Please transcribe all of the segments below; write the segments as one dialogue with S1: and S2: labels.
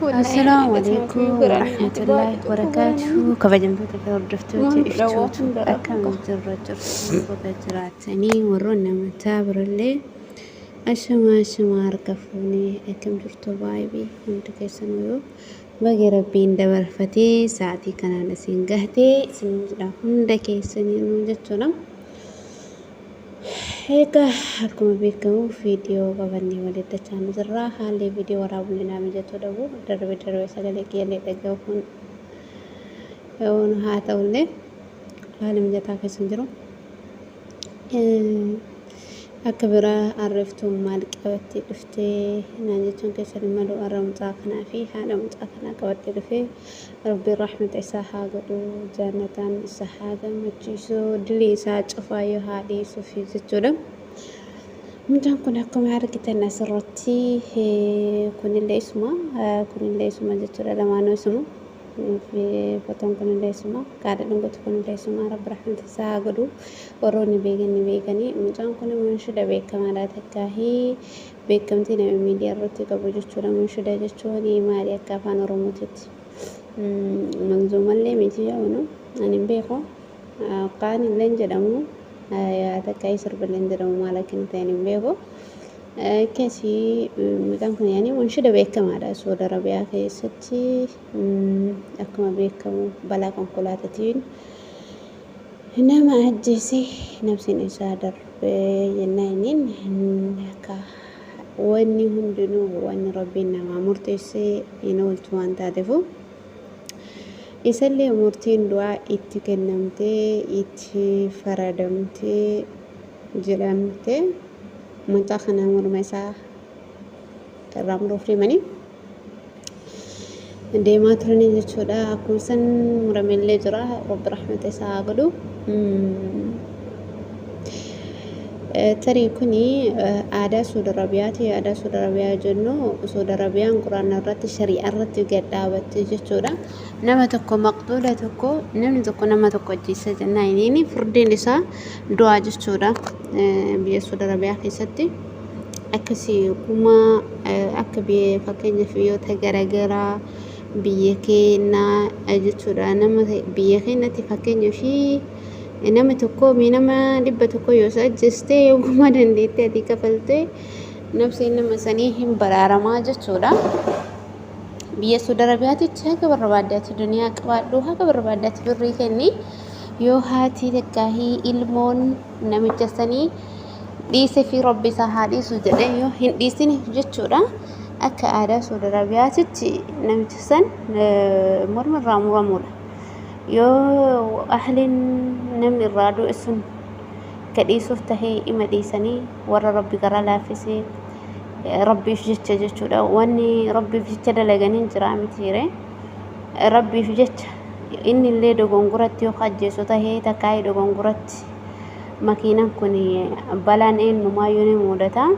S1: السلام عليكم ورحمة الله وبركاته. كبجمتو تردفتو تفتوتو أكم جرجر بجراتني ورونا متابر اللي أشما ركفوني أكم جرتو بايبي أنت كيسنو باقي ربي ندبر فتي ساعتي كان نسين قهتي سنجلا هندا كيسني نوجتنا هيك أكم بيكم فيديو قبلني ولدت كان زرا حالي فيديو ورا بلنا مجتو دبو درب سجلك يلي دقوفون هاتا ولا حالي مجتا كيسنجرو أكبره عرفتم مالك أوتي دفتي نانجتون كسر مالو أرم تاكنا في حالا متاكنا كوتي دفي ربي رحمة إساها قدو جانة إساها مجيسو دلي إساها شفايو هادي سوفي زجولم مجان كناكم عاركة الناس الرتي كون اللي اسمه جتولا لما نسمه في فتون كون اللي اسمه قاعد نقول كون اللي اسمه رب رحمة إساها قدو وروني بيغني مجان كنا منشدة بيكما لا تكاهي بيكمتين ميديا الرتي قبو جتولا منشدة جتولي مالي أكافان رموتت منظومة اللي ميتي جاونو أنا بيكو قاني اللين جدامو يا تكاي سرب اللين جدامو مالكين تاني بيكو كاسي مجان كنا يعني منشدة بيكما لا سودا ربيع كيستي أكما بيكمو بلا كنقلاتتين إنما أجلسي نفسي نسادر بجنانين هناك واني هندنو واني ربنا ما مرتسي ينول توان تادفو يسلي مرتين دعاء اتكنمتي اتفردمتي جلمتي منطقنا مرمسا رامرو فريماني ديما ترني جتودا أكوسن مرمل جرا رب رحمة ساقدو تري كوني عادة سود الربيع جنو سود الربيع قرآن الرت الشريعة الرت قد دعوت جتودا نما تكو مقتولة تكو نما تكو جيسة جناينيني فردين لسا دعا جتودا بيا سود الربيع كيستي أكسي كوما أكبي فكين فيو تجرجرا biyya keenya jechuudha nama biyya keenyatti fakkeenya fi nama tokko nama dhibba tokko yoo sajjistee yogguma dandeettee ati kafaltee nafseen nama sanii hin baraaramaa jechuudha. Biyya Saudi Arabiyaatitti haga barbaaddaatti duniyaa qabaadhu haga barbaaddaatti birrii kenni yoo haati takkaahi ilmoon namicha sanii dhiise fi rabbi isaa haa dhiisu jedhee yoo hin dhiisine jechuudha. akka aadaa Saudi Arabiyaatitti namichi san morma irraa muramuudha. Yoo ahliin namni irraa du'e sun kadhiisuuf tahee ima dhiisanii warra rabbi garaa laaffisee rabbiif jecha jechuudha. Wanni rabbiif jecha dalaganii jira mitiire rabbiif jecha inni illee dogongoratti yoo ajjeesu tahee takkaayii dogongoratti makiinaan kun balaan eenyumaayyuu ni mudata.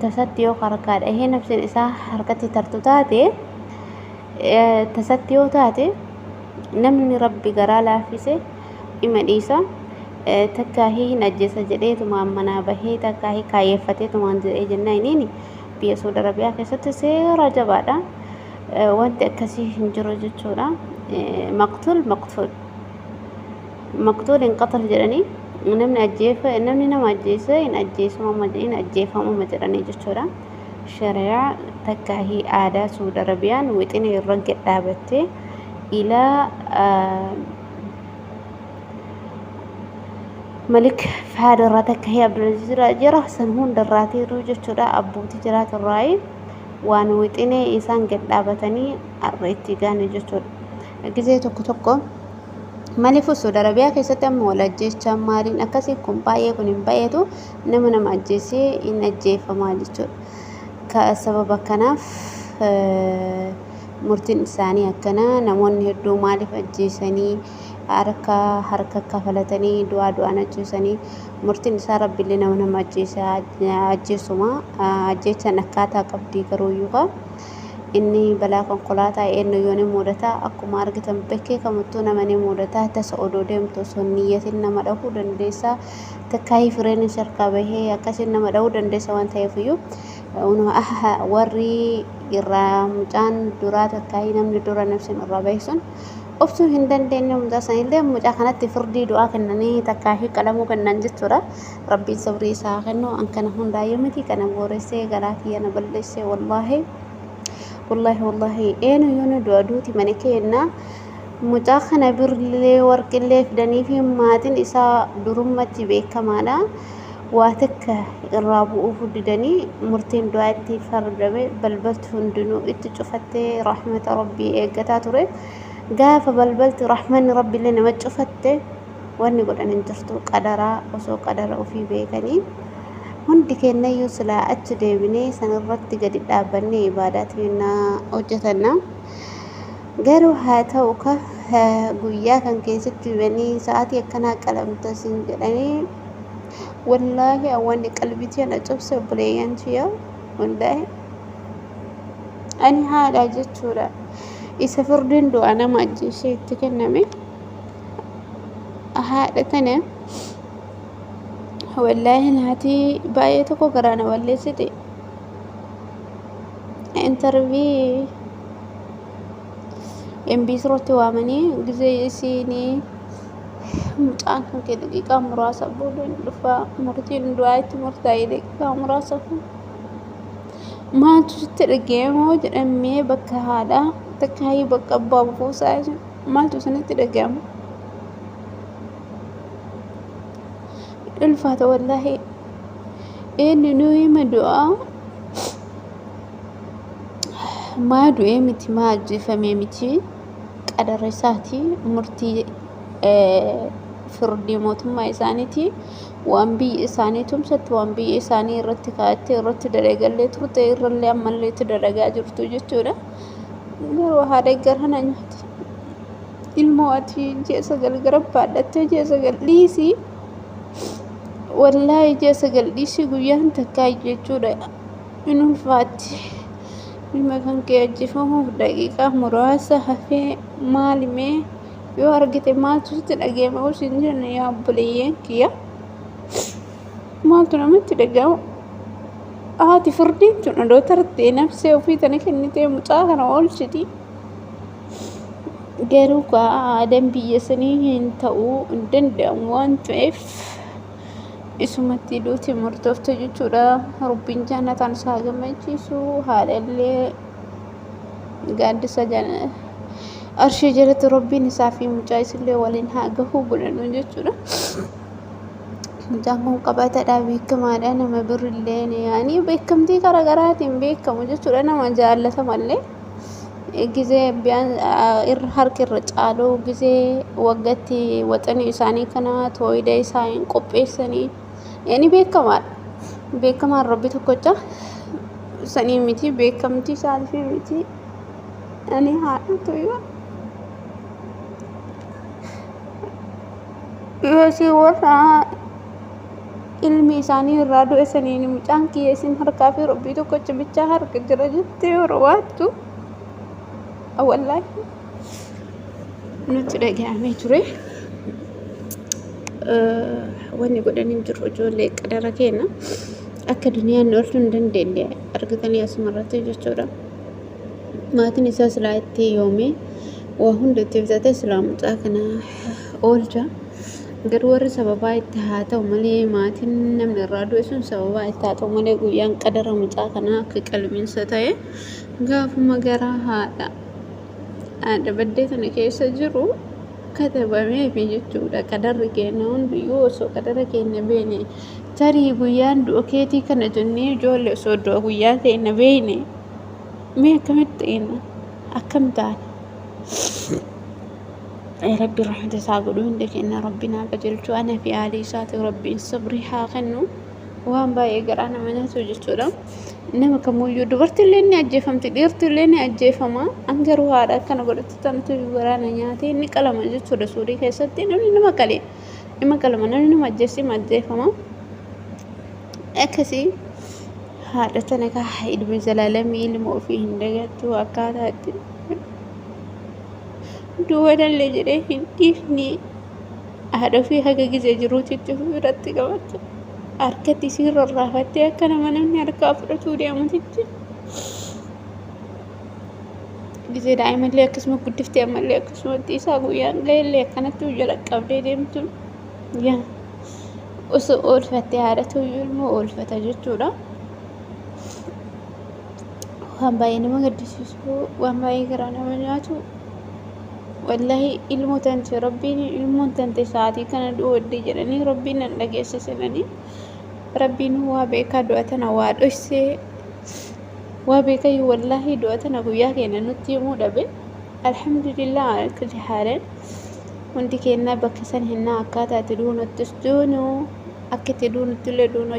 S1: tasatti yoo harkaadha ehee nafsin isaa harkatti tartu taate tasatti yoo taate namni rabbi garaa laaffise ima dhiisa takkaahi hin ajjeesa jedhee tumaan manaa bahee takkaahi kaayeffatee tumaan jedhee jennaa iniini biyya Saudi Arabiyaa keessatti seera jabaadha wanti akkasii hin jiru jechuudha. maqtuul hin qatal jedhanii namni nama ajjeese in ajjeefamu jedhanii jechuudha. Shari'a takkaahi aadaa Saudi Arabiyaan wixina irra gadhaabattee ilaa malik Fahad irraa takkaahi Abdulaziz irraa jira san hunda irraatii jiru jechuudha. Abbootii jiraatu irraa waan wixinee isaan gadhaabatanii har'a itti gaane jechuudha. Gizee tokko Malifu Saudi Arabiyaa keessatti amma wal ajjeechaa maaliin akkasii kun baay'ee kun hin baay'eetu nama ajjeesee in ajjeefamaa jechuudha. Ka sababa kanaaf murtiin isaanii akkana namoonni hedduu maaliif ajjeesanii harka kafalatanii du'aan ajjeesanii murtiin isaa rabbiillee nama ajjeesuma ajjeechaan akkaataa qabdii garuu yuuqa inni balaa konkolaataa eenyu yooni mudataa akkuma argitan bakkee kamittuu namani mudataa tasa odoo deemtu osoo niyyatiin nama dhahuu dandeessa takkaayii fireen sharkaa bahee akkasiin nama dhahuu dandeessa waan ta'eefiyyuu warri irraa mucaan duraa takkaayii namni dura nafsin irraa bahisun obsuu hin dandeenye mucaa sanillee mucaa kanatti firdii du'aa kennanii takkaayii qalamuu kennan jechuudha rabbiin sabrii isaa kennu an kana hundaayyuu miti kana booressee garaa kiyya na balleessee والله إنه يونو دوادوتي منكينا متاخنا برلي ورقلي فدني في ماتن إسا درمتي بيك مانا واتك الرابو فدني مرتين دواتي فردمي بلبلت هندنو اتشفتي رحمة ربي ايقاتاتوري قاف بلبلت رحمن ربي لنا ما تشفتي واني قد أن انجرتو قدرا وسو قدرا وفي بيكني hundi keenya iyyuu silaa achi deebinee sanirratti gadi dhaabannee ibaadaa keenyaa hojjetanna garuu haa ta'u ka guyyaa kan keessatti banii sa'aatii akkanaa qalamta sin jedhanii wallaahi awwanni qalbitii ana cabse obboleeyyan kiyya wallaahi ani haadha jechuudha isa firdiin du'a nama ajjeesee itti kenname haadha tana والله نهاتي بايتكو قرانا والله سيدي انترفي ام بيسروتي وامني جزي سيني مجان كان كده دقيقة مراسة بولون دفا مرتين دوايت مرتاي دقيقة مراسة ما تشترقي موج امي بكا هذا تكاي بكا بابا فوساج ما تشترقي الفاتة والله إنه نوي مدعاء ما دعي متي ما جفا ميمتي قدر رساتي مرتي فردي موت ما إسانيتي وأنبي إسانيتم ست وأنبي إساني رتكاتي رت درجة اللي ترتي اللي أما اللي تدرجة جرتو جتورة قالوا هذا جرهنا نحت المواتي جيسا قال قرب بعد جيسا قال ليسي والله جالسة قلبي قويان تكاي جيتشورا إنه الفاتح المكان كي أجفهم في دقيقة مراسة في مالي مي يوارقت ما تشتر أجيما وشنجن يا بليين كيا ما تنمت تلقاو هاتي فردين تنو ترتي نفسي وفي تنك النتي متاخرة أول شدي قالوا آدم بيسنين تاو دندم وان تعف isumatti duuti murtoofte jechuudha rabbiin jannataan isaa gammachiisu haadhallee gaaddisa arshii jalatti rabbiin isaa fi mucaa isillee waliin haa gahuu bulanuu jechuudha mucaan kun qabataadhaa beekamaadha nama birillee yaanii beekamtii garaagaraatiin beekamu jechuudha nama jaallatamallee gisee harki irra caaluu gisee waggaatti waxanii isaanii kana tooyida isaanii qopheessanii yani beekamaan rabbi tokkocha sanii miti beekamtii isaanii miti ani haadha tuyya yoosii warra ilmi isaanii irraa du'e saniin mucaan kiyya isin harkaa fi rabbii tokkocha bichaa harka jira jettee yeroo waattu wallahi nutti dhaga'amee ture wanni godhanii jiru ijoollee qadara keenya akka duniyaan oolchuu hin dandeenye argatanii asumarratti jechuudha maatiin isaa silaa itti yoomee waa hunda itti ibsate silaa mucaa kana oolcha garuu warri sababaa itti haa ta'u malee maatiin namni irraa du'e sun sababaa itti haa ta'u malee guyyaan qadara mucaa kanaa akka qalbiinsa ta'e gaafuma garaa haadha badee tana keessa jiru katabamee fi jechuudha qadarri keenya hundiyyuu osoo qadara keenya beene tarii guyyaan du'a keetii kana jennee ijoollee osoo du'a guyyaa keenya beene mee akkamitti ta'ina akkam taana rabbi rahmata isaa godhu hundi keenya rabbi naa qajeelchu ana fi aalii isaati rabbiin sabrii haa kennu waan baay'ee garaa nama nyaatu jechuudha nama kamuyyuu dubartillee ni ajjeefamti dhiirtillee ni ajjeefama angaruu haadha akkana godhatti tanatu waraana nyaatee inni qalama jechuudha suurii keessatti namni nama qalama namni nama ajjeefama akkasii haadha tana ka ilmi zalaalamii ilma ofii hin dagattu akkaataa itti duwwaadhallee jedhee hin dhiifne haadha ofii haga gizee jiruutitti ofirratti qabatte harkatti isiin rarraafattee akka nama namni harkaa fudhatuu deemutitti gizee daa'imallee akkasuma guddiftee ammallee akkasumatti isaa guyyaan ga'ellee akkanatti jala qabdee deemtu yaa osoo oolfattee haadhatu ilmoo oolfata jechuudha. Waan baay'ee nama gaddisiisu waan baay'ee garaa nama nyaatu wallahi ilmoo tante rabbiin ilmoon tante sa'aatii kana du'oodde jedhanii rabbiin nan dhageessisanii rabbiin waa beekaa du'a tana waa dhoksee waa beekaa wallahi du'a tana guyyaa keenya nutti himuu dhabe alhamdulillah kulli haalan hundi keenya bakka san hinnaa akkaataa itti duunuttis duunu akka itti duunutti illee duunu